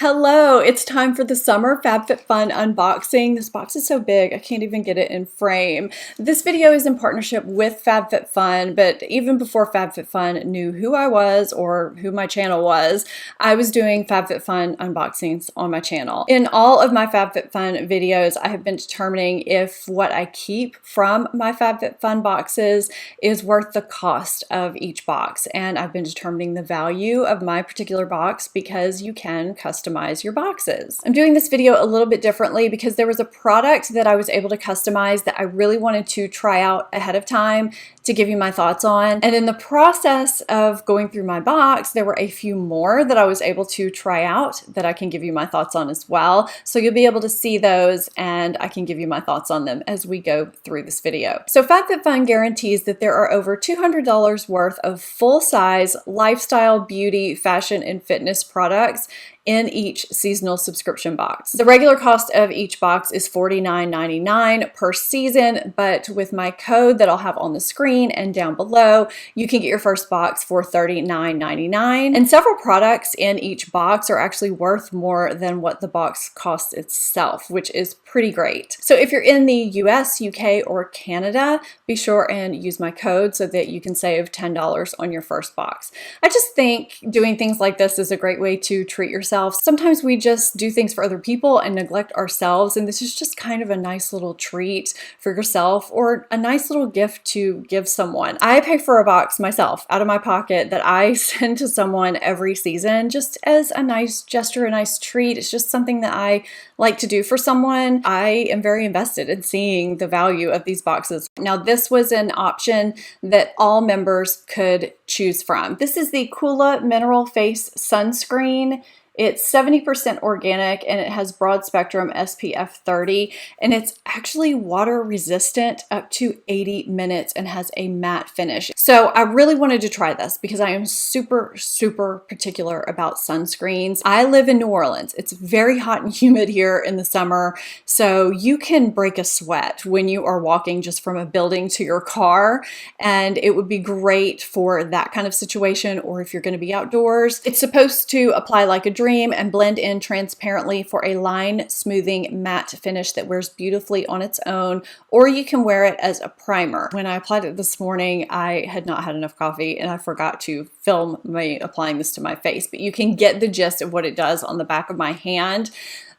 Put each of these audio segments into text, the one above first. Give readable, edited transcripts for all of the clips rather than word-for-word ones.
Hello, it's time for the Summer Fabfitfun unboxing. This box is so big, I can't even get it in frame. This video is in partnership with Fabfitfun, but even before Fabfitfun knew who I was or who my channel was, I was doing Fabfitfun unboxings on my channel. In all of my Fabfitfun videos, I have been determining if what I keep from my Fabfitfun boxes is worth the cost of each box, and I've been determining the value of my particular box because you can customize your boxes. I'm doing this video a little bit differently because there was a product that I was able to customize that I really wanted to try out ahead of time to give you my thoughts on. And in the process of going through my box, there were a few more that I was able to try out that I can give you my thoughts on as well. So you'll be able to see those and I can give you my thoughts on them as we go through this video. So Fabfitfun guarantees that there are over $200 worth of full-size lifestyle, beauty, fashion, and fitness products in each seasonal subscription box. The regular cost of each box is $49.99 per season, but with my code that I'll have on the screen and down below, you can get your first box for $39.99. And several products in each box are actually worth more than what the box costs itself, which is pretty great. So if you're in the US, UK, or Canada, be sure and use my code so that you can save $10 on your first box. I just think doing things like this is a great way to treat yourself. Sometimes we just do things for other people and neglect ourselves, and this is just kind of a nice little treat for yourself or a nice little gift to give someone. I pay for a box myself out of my pocket that I send to someone every season just as a nice gesture, a nice treat. It's just something that I like to do for someone. I am very invested in seeing the value of these boxes. Now, this was an option that all members could choose from. This is the Kula Mineral Face Sunscreen. It's 70% organic and it has broad spectrum SPF 30, and it's actually water resistant up to 80 minutes and has a matte finish. So I really wanted to try this because I am super particular about sunscreens. I live in New Orleans. It's very hot and humid here in the summer, so you can break a sweat when you are walking just from a building to your car, and it would be great for that kind of situation or if you're going to be outdoors. It's supposed to apply like a dream and blend in transparently for a line smoothing matte finish that wears beautifully on its own, or you can wear it as a primer. When I applied it this morning, I had not had enough coffee and I forgot to film me applying this to my face, but you can get the gist of what it does on the back of my hand.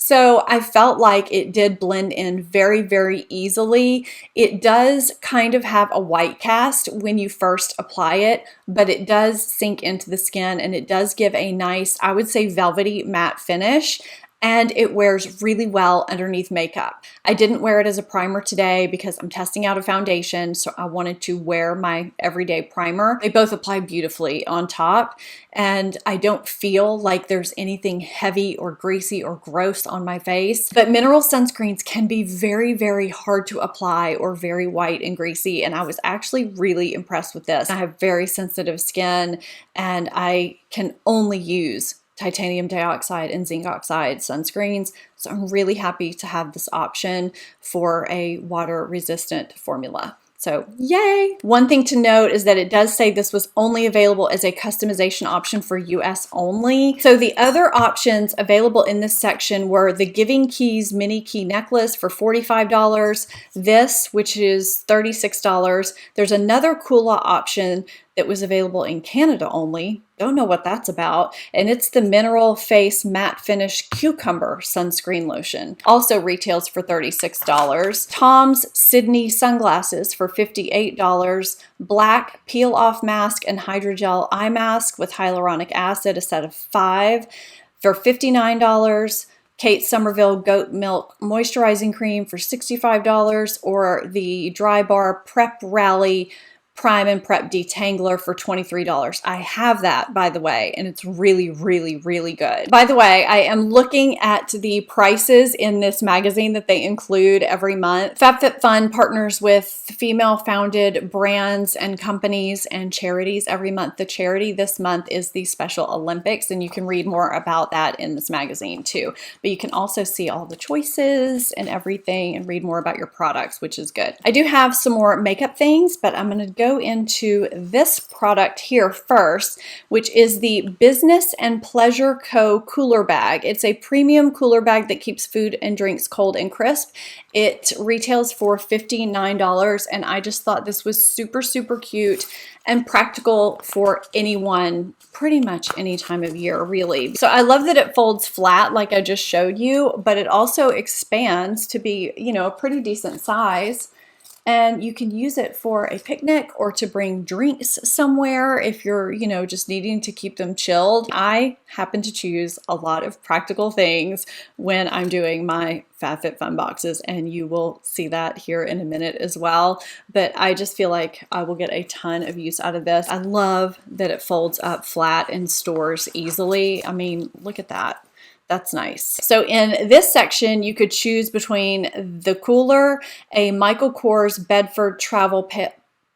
So I felt like it did blend in very easily. It does kind of have a white cast when you first apply it, but it does sink into the skin and it does give a nice, I would say, velvety matte finish. And it wears really well underneath makeup. I didn't wear it as a primer today because I'm testing out a foundation, so I wanted to wear my everyday primer. They both apply beautifully on top, and I don't feel like there's anything heavy or greasy or gross on my face. But mineral sunscreens can be very hard to apply or very white and greasy, and I was actually really impressed with this. I have very sensitive skin, and I can only use titanium dioxide and zinc oxide sunscreens. So I'm really happy to have this option for a water resistant formula. So yay! One thing to note is that it does say this was only available as a customization option for US only. So the other options available in this section were the Giving Keys mini key necklace for $45, this, which is $36. There's another Kula option that was available in Canada only. Don't know what that's about. And it's the Mineral Face Matte Finish Cucumber Sunscreen Lotion. Also retails for $36. Tom's Sydney Sunglasses for $58. Black Peel Off Mask and Hydrogel Eye Mask with Hyaluronic Acid, a set of 5 for $59. Kate Somerville Goat Milk Moisturizing Cream for $65, or the Dry Bar Prep Rally Prime and Prep Detangler for $23. I have that, by the way, and it's really good. By the way, I am looking at the prices in this magazine that they include every month. Fabfitfun partners with female-founded brands and companies and charities every month. The charity this month is the Special Olympics, and you can read more about that in this magazine too. But you can also see all the choices and everything and read more about your products, which is good. I do have some more makeup things, but I'm going to go go into this product here first, which is the Business and Pleasure Co. cooler bag. It's a premium cooler bag that keeps food and drinks cold and crisp. It retails for $59, and I just thought this was super, super cute and practical for anyone pretty much any time of year, really. So I love that it folds flat like I just showed you, but it also expands to be, you know, a pretty decent size. And you can use it for a picnic or to bring drinks somewhere if you're, you know, just needing to keep them chilled. I happen to choose a lot of practical things when I'm doing my Fabfitfun boxes, and you will see that here in a minute as well. But I just feel like I will get a ton of use out of this. I love that it folds up flat and stores easily. I mean, look at that. That's nice. So in this section, you could choose between the cooler, a Michael Kors Bedford travel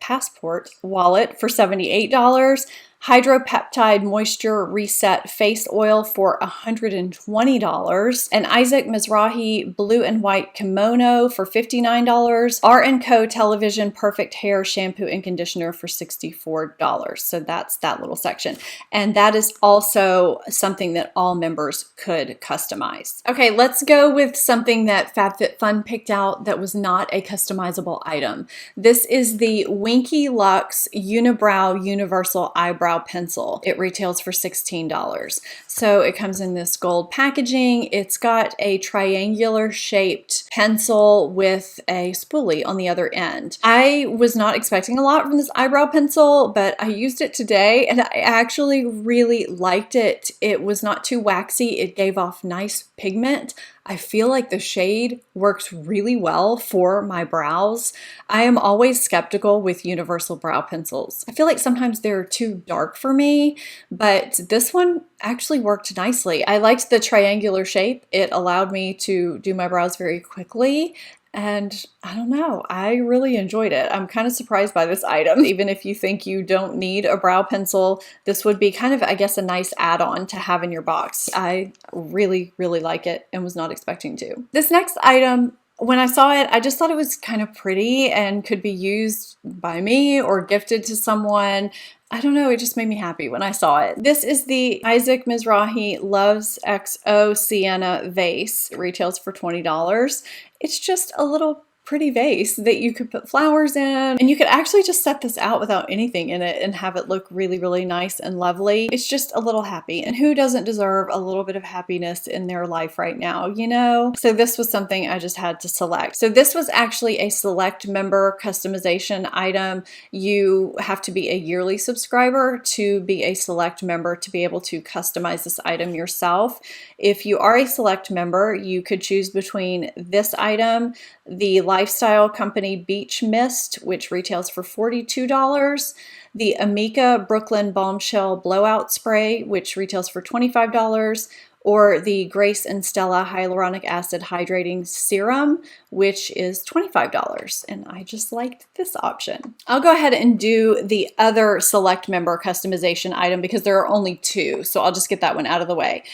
passport wallet for $78, Hydropeptide Moisture Reset Face Oil for $120, an Isaac Mizrahi Blue and White Kimono for $59, R&Co Television Perfect Hair Shampoo and Conditioner for $64. So that's that little section. And that is also something that all members could customize. Okay, let's go with something that Fabfitfun picked out that was not a customizable item. This is the Winky Luxe Unibrow Universal Eyebrow Pencil. It retails for $16. So it comes in this gold packaging. It's got a triangular shaped pencil with a spoolie on the other end. I was not expecting a lot from this eyebrow pencil, but I used it today and I actually really liked it. It was not too waxy. It gave off nice pigment. I feel like the shade works really well for my brows. I am always skeptical with universal brow pencils. I feel like sometimes they're too dark for me, but this one actually worked nicely. I liked the triangular shape. It allowed me to do my brows very quickly. And I don't know, I really enjoyed it. I'm kind of surprised by this item. Even if you think you don't need a brow pencil, this would be kind of, I guess, a nice add-on to have in your box. I really, really like it and was not expecting to. This next item, when I saw it, I just thought it was kind of pretty and could be used by me or gifted to someone. I don't know, it just made me happy when I saw it. This is the Isaac Mizrahi Loves XO Sienna Vase. It retails for $20. It's just a little pretty vase that you could put flowers in, and you could actually just set this out without anything in it and have it look really, really nice and lovely. It's just a little happy, and who doesn't deserve a little bit of happiness in their life right now, you know? So this was something I just had to select. So this was actually a select member customization item. You have to be a yearly subscriber to be a select member to be able to customize this item yourself. If you are a select member, you could choose between this item, the Lifestyle Company Beach Mist, which retails for $42, the Amika Brooklyn Bombshell Blowout Spray, which retails for $25, or the Grace and Stella Hyaluronic Acid Hydrating Serum, which is $25. And I just liked this option. I'll go ahead and do the other select member customization item because there are only two, so I'll just get that one out of the way.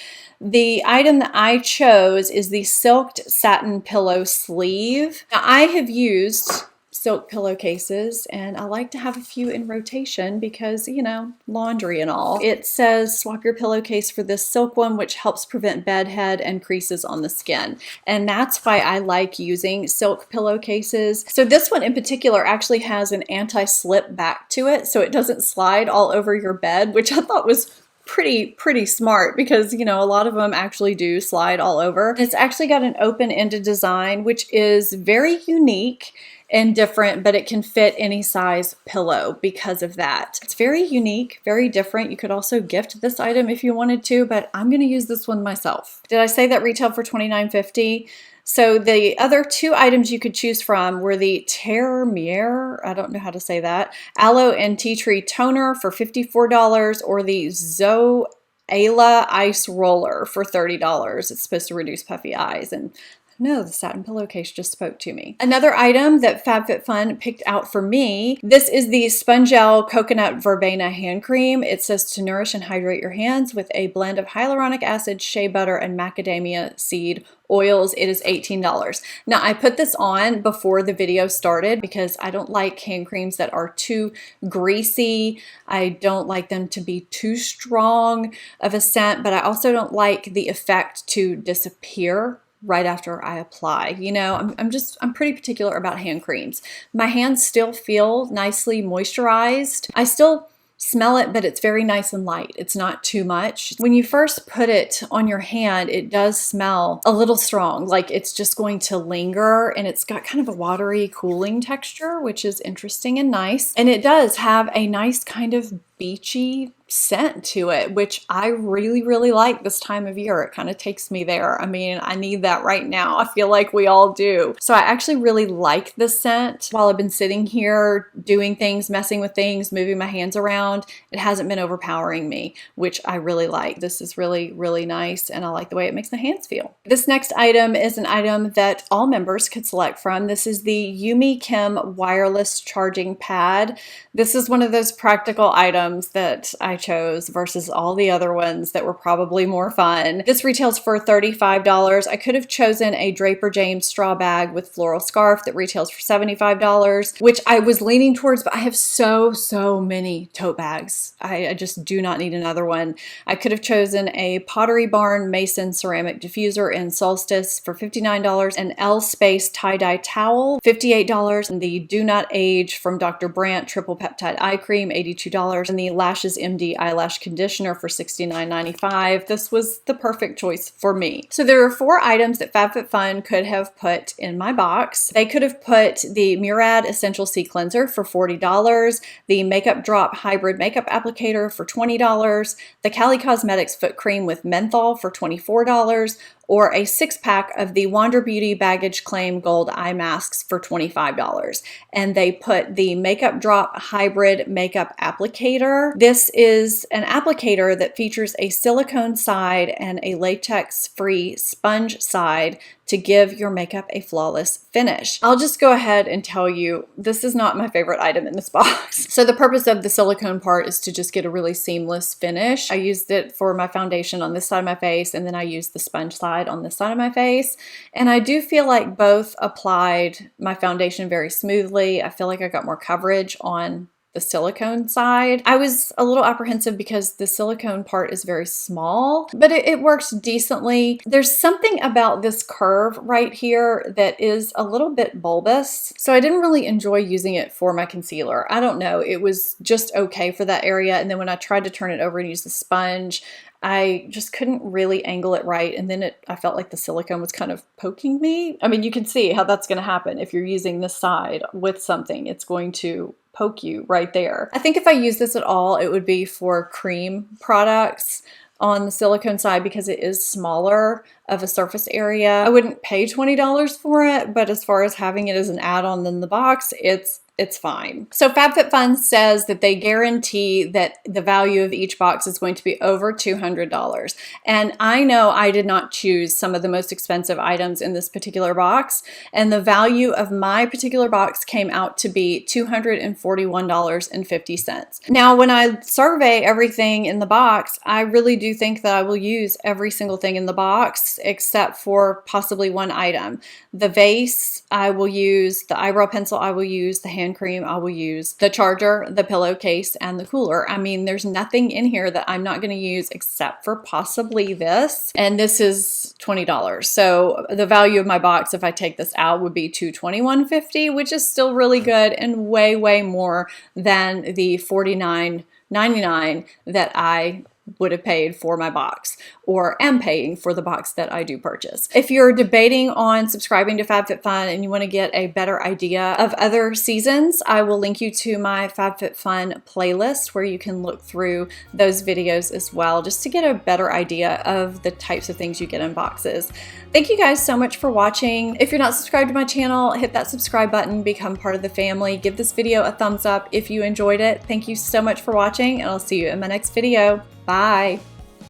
The item that I chose is the Silked Satin Pillow Sleeve. Now, I have used silk pillowcases and I like to have a few in rotation because, you know, laundry and all. It says swap your pillowcase for this silk one, which helps prevent bedhead and creases on the skin. And that's why I like using silk pillowcases. So this one in particular actually has an anti-slip back to it, so it doesn't slide all over your bed, which I thought was pretty smart because, you know, a lot of them actually do slide all over. It's actually got an open-ended design, which is very unique and different, but it can fit any size pillow because of that. It's very unique, very different. You could also gift this item if you wanted to, but I'm going to use this one myself. Did I say that retail for $29.50? So the other two items you could choose from were the Termier, I don't know how to say that, Aloe and Tea Tree Toner for $54, or the Zoala Ice Roller for $30. It's supposed to reduce puffy eyes, and No, the satin pillowcase just spoke to me. Another item that FabFitFun picked out for me, this is the Spongel Coconut Verbena Hand Cream. It says to nourish and hydrate your hands with a blend of hyaluronic acid, shea butter, and macadamia seed oils. It is $18. Now, I put this on before the video started because I don't like hand creams that are too greasy. I don't like them to be too strong of a scent, but I also don't like the effect to disappear right after I apply. You know, I'm pretty particular about hand creams. My hands still feel nicely moisturized. I still smell it, but it's very nice and light. It's not too much. When you first put it on your hand, it does smell a little strong, like it's just going to linger, and it's got kind of a watery, cooling texture, which is interesting and nice. And it does have a nice kind of beachy scent to it, which I really, really like this time of year. It kind of takes me there. I mean, I need that right now. I feel like we all do. So I actually really like this scent. While I've been sitting here doing things, messing with things, moving my hands around, it hasn't been overpowering me, which I really like. This is really, really nice, and I like the way it makes my hands feel. This next item is an item that all members could select from. This is the Yumi Kim wireless charging pad. This is one of those practical items that I chose versus all the other ones that were probably more fun. This retails for $35. I could have chosen a Draper James straw bag with floral scarf that retails for $75, which I was leaning towards, but I have so many tote bags. I just do not need another one. I could have chosen a Pottery Barn Mason ceramic diffuser in Solstice for $59, an L Space tie-dye towel, $58, and the Do Not Age from Dr. Brandt triple peptide eye cream, $82, and the Lashes MD eyelash conditioner for $69.95. This was the perfect choice for me. So there are 4 items that FabFitFun could have put in my box. They could have put the Murad Essential C Cleanser for $40, the Makeup Drop Hybrid Makeup Applicator for $20, the Cali Cosmetics Foot Cream with Menthol for $24, or a 6-pack of the Wander Beauty Baggage Claim Gold Eye Masks for $25. And they put the Makeup Drop Hybrid Makeup Applicator. This is an applicator that features a silicone side and a latex-free sponge side to give your makeup a flawless finish. I'll just go ahead and tell you, this is not my favorite item in this box. So the purpose of the silicone part is to just get a really seamless finish. I used it for my foundation on this side of my face, and then I used the sponge side on this side of my face. And I do feel like both applied my foundation very smoothly. I feel like I got more coverage on the silicone side. I was a little apprehensive because the silicone part is very small, but it works decently. There's something about this curve right here that is a little bit bulbous, so I didn't really enjoy using it for my concealer. I don't know, it was just okay for that area, and then when I tried to turn it over and use the sponge, I just couldn't really angle it right, and then I felt like the silicone was kind of poking me. I mean, you can see how that's going to happen if you're using this side with something. It's going to poke you right there. I think if I use this at all, it would be for cream products on the silicone side because it is smaller of a surface area. I wouldn't pay $20 for it, but as far as having it as an add-on in the box, it's fine. So FabFitFun says that they guarantee that the value of each box is going to be over $200. And I know I did not choose some of the most expensive items in this particular box, and the value of my particular box came out to be $241.50. Now, when I survey everything in the box, I really do think that I will use every single thing in the box except for possibly one item. The vase I will use, the eyebrow pencil I will use, the hand cream I will use, the charger, the pillowcase, and the cooler. I mean, there's nothing in here that I'm not going to use except for possibly this, and this is $20. So the value of my box, if I take this out, would be $221.50, which is still really good and way more than the $49.99 that I would have paid for my box, or am paying for the box that I do purchase. If you're debating on subscribing to FabFitFun and you want to get a better idea of other seasons, I will link you to my FabFitFun playlist where you can look through those videos as well, just to get a better idea of the types of things you get in boxes. Thank you guys so much for watching. If you're not subscribed to my channel, hit that subscribe button, become part of the family. Give this video a thumbs up if you enjoyed it. Thank you so much for watching, and I'll see you in my next video. Bye.